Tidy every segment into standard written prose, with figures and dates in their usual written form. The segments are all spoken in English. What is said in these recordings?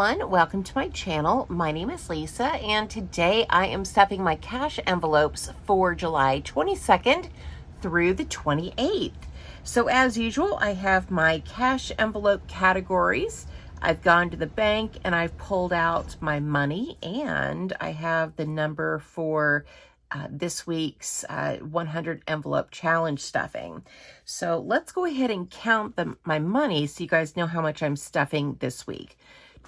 everyone, welcome to my channel. My name is Lisa and today I am stuffing my cash envelopes for July 22nd through the 28th. So as usual, I have my cash envelope categories. I've gone to the bank and I've pulled out my money, and I have the number for this week's 100 envelope challenge stuffing. So let's go ahead and count my money so you guys know how much I'm stuffing this week.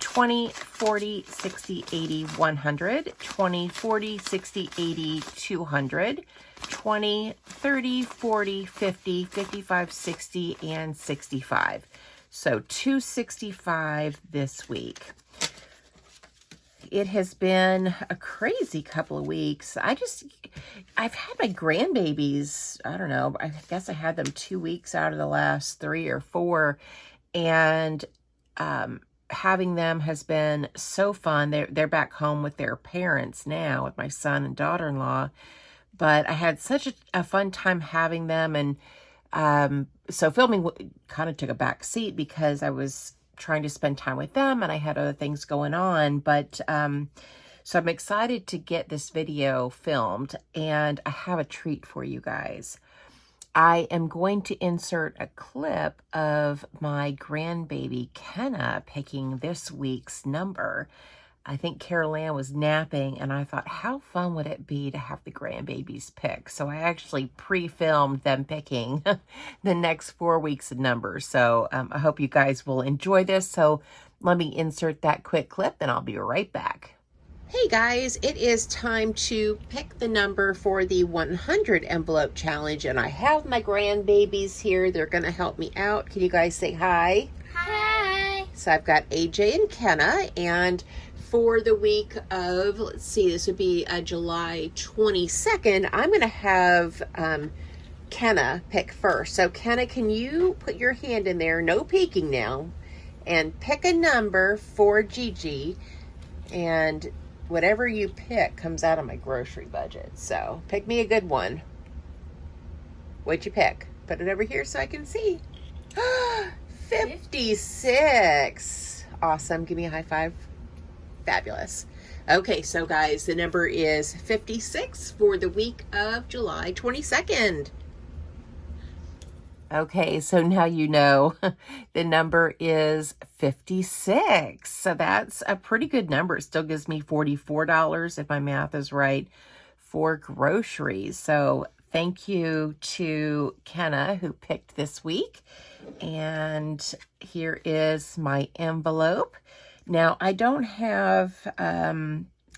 20, 40, 60, 80, 100, 20, 40, 60, 80, 200, 20, 30, 40, 50, 55, 60, and 65. So 265 this week. It has been a crazy couple of weeks. I've had my grandbabies, I don't know, I guess I had them 2 weeks out of the last 3 or 4, and having them has been so fun. They're back home with their parents now, with my son and daughter-in-law, but I had such a fun time having them, and so filming kind of took a back seat because I was trying to spend time with them and I had other things going on. But so I'm excited to get this video filmed, and I have a treat for you guys. I am going to insert a clip of my grandbaby Kenna picking this week's number. I think Carol Ann was napping, and I thought, how fun would it be to have the grandbabies pick? So I actually pre-filmed them picking the next 4 weeks of numbers. So I hope you guys will enjoy this. So let me insert that quick clip and I'll be right back. Hey guys, it is time to pick the number for the 100 envelope challenge, and I have my grandbabies here. They're going to help me out. Can you guys say hi? Hi. So I've got AJ and Kenna, and for the week of, let's see, this would be July 22nd, I'm going to have Kenna pick first. So Kenna, can you put your hand in there, no peeking now, and pick a number for Gigi, and whatever you pick comes out of my grocery budget. So pick me a good one. What'd you pick? Put it over here so I can see. 56. Awesome. Give me a high five. Fabulous. Okay, so guys, the number is 56 for the week of July 22nd. Okay, so now you know the number is 56. So that's a pretty good number. It still gives me $44, if my math is right, for groceries. So thank you to Kenna, who picked this week. And here is my envelope. Now, I don't have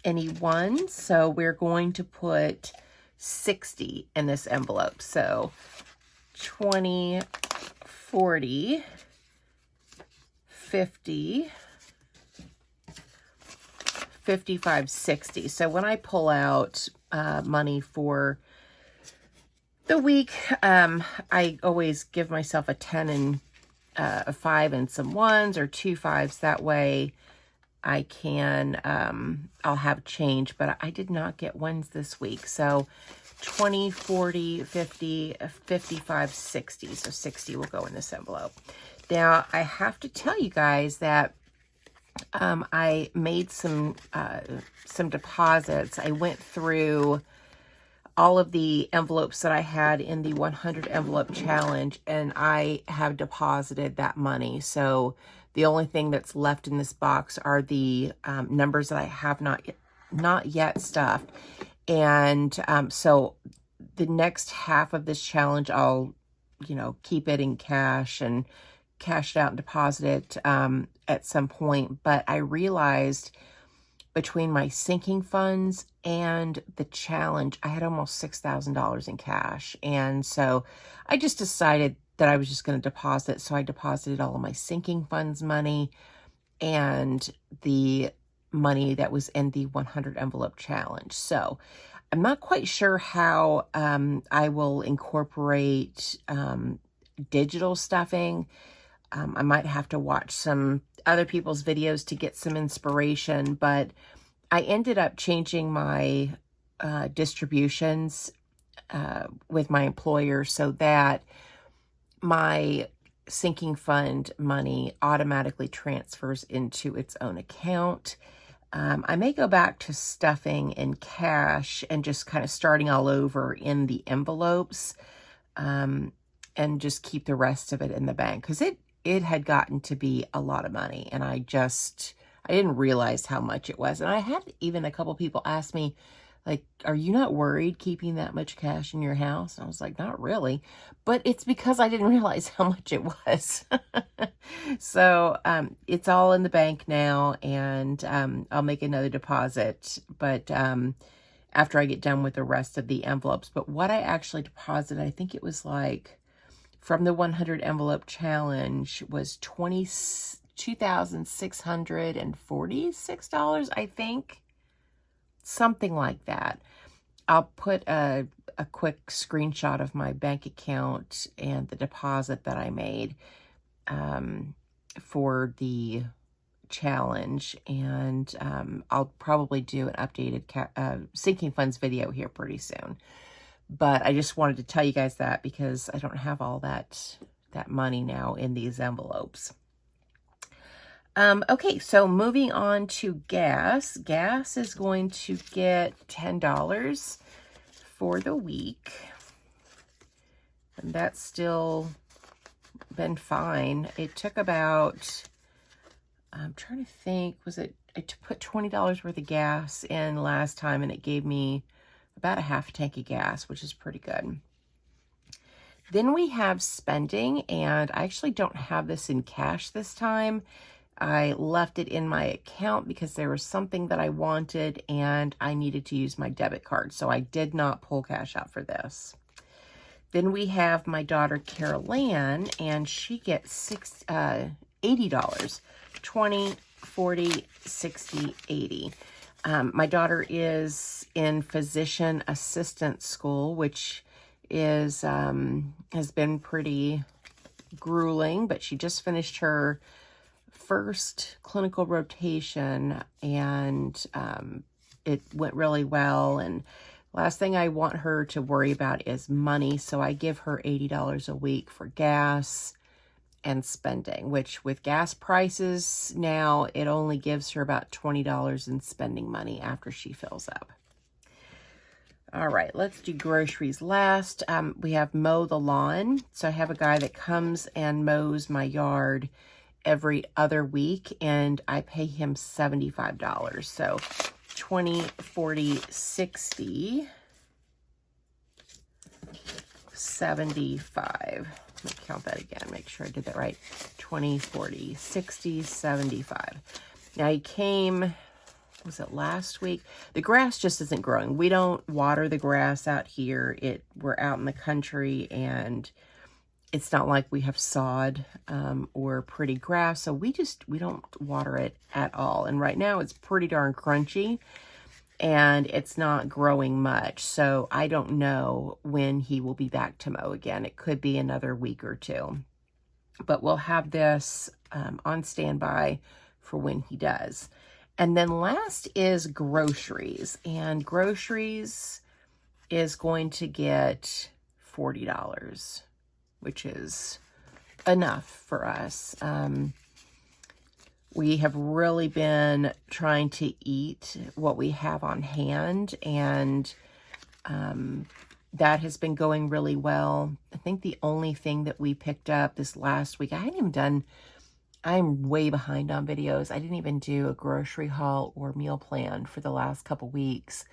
any ones, so we're going to put 60 in this envelope. So 20, 40, 50, 55, 60. So when I pull out money for the week, I always give myself a 10 and a 5 and some 1s, or 2 5s. That way I can, I'll have change, but I did not get 1s this week. So 20, 40, 50, 55, 60. So 60 will go in this envelope. Now, I have to tell you guys that I made some deposits. I went through all of the envelopes that I had in the 100 envelope challenge, and I have deposited that money. So the only thing that's left in this box are the numbers that I have not yet stuffed. And so the next half of this challenge, I'll, keep it in cash and cash it out and deposit it at some point. But I realized between my sinking funds and the challenge, I had almost $6,000 in cash. And so I just decided that I was just going to deposit. So I deposited all of my sinking funds money and the money that was in the 100 envelope challenge. So I'm not quite sure how I will incorporate digital stuffing. I might have to watch some other people's videos to get some inspiration, but I ended up changing my distributions with my employer so that my sinking fund money automatically transfers into its own account. I may go back to stuffing in cash and just kind of starting all over in the envelopes, and just keep the rest of it in the bank, because it had gotten to be a lot of money, and I didn't realize how much it was. And I had even a couple people ask me, like, are you not worried keeping that much cash in your house? And I was like, not really, but it's because I didn't realize how much it was. So it's all in the bank now, and I'll make another deposit, but after I get done with the rest of the envelopes. But what I actually deposited, I think it was like, from the 100 envelope challenge, was $2,646, I think. Something like that. I'll put a quick screenshot of my bank account and the deposit that I made for the challenge, and I'll probably do an updated sinking funds video here pretty soon. But I just wanted to tell you guys that, because I don't have all that money now in these envelopes. Okay, so moving on to gas. Gas is going to get $10 for the week. And that's still been fine. It took about, I'm trying to think, I put $20 worth of gas in last time, and it gave me about a half tank of gas, which is pretty good. Then we have spending, and I actually don't have this in cash this time. I left it in my account because there was something that I wanted and I needed to use my debit card. So I did not pull cash out for this. Then we have my daughter, Carol Ann, and she gets $80. 20, 40, 60, 80. My daughter is in physician assistant school, which is has been pretty grueling, but she just finished her first clinical rotation, and it went really well. And last thing I want her to worry about is money, so I give her $80 a week for gas and spending, which with gas prices now, it only gives her about $20 in spending money after she fills up. All right, let's do groceries last. We have mow the lawn. So I have a guy that comes and mows my yard every other week, and I pay him $75. So 20, 40, 60, 75. Let me count that again, make sure I did that right. 20, 40, 60, 75. Now he came, was it last week? The grass just isn't growing. We don't water the grass out here. We're out in the country, and it's not like we have sod or pretty grass, so we don't water it at all. And right now it's pretty darn crunchy, and it's not growing much. So I don't know when he will be back to mow again. It could be another week or two, but we'll have this on standby for when he does. And then last is groceries, and groceries is going to get $40. Which is enough for us. We have really been trying to eat what we have on hand, and that has been going really well. I think the only thing that we picked up this last week, I'm way behind on videos. I didn't even do a grocery haul or meal plan for the last couple weeks,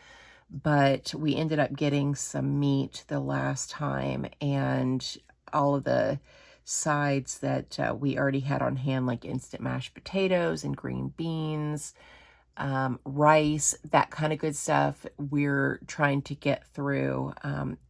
but we ended up getting some meat the last time, and all of the sides that we already had on hand, like instant mashed potatoes and green beans, rice, that kind of good stuff. We're trying to get through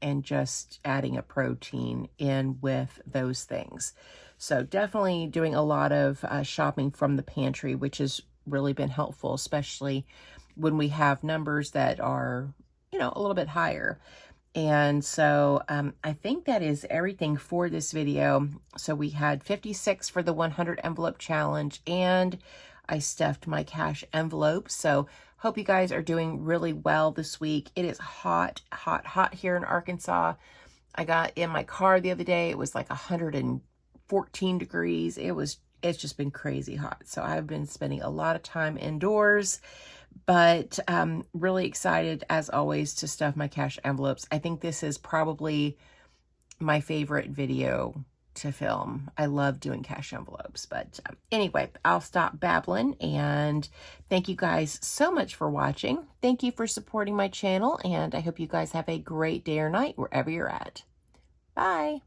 and just adding a protein in with those things. So definitely doing a lot of shopping from the pantry, which has really been helpful, especially when we have numbers that are, a little bit higher. And so I think that is everything for this video. So we had 56 for the 100 envelope challenge, and I stuffed my cash envelope. So hope you guys are doing really well this week. It is hot, hot, hot here in Arkansas. I got in my car the other day. It was like 103 14 degrees. It's just been crazy hot. So I've been spending a lot of time indoors, but really excited as always to stuff my cash envelopes. I think this is probably my favorite video to film. I love doing cash envelopes, but anyway, I'll stop babbling, and thank you guys so much for watching. Thank you for supporting my channel, and I hope you guys have a great day or night wherever you're at. Bye.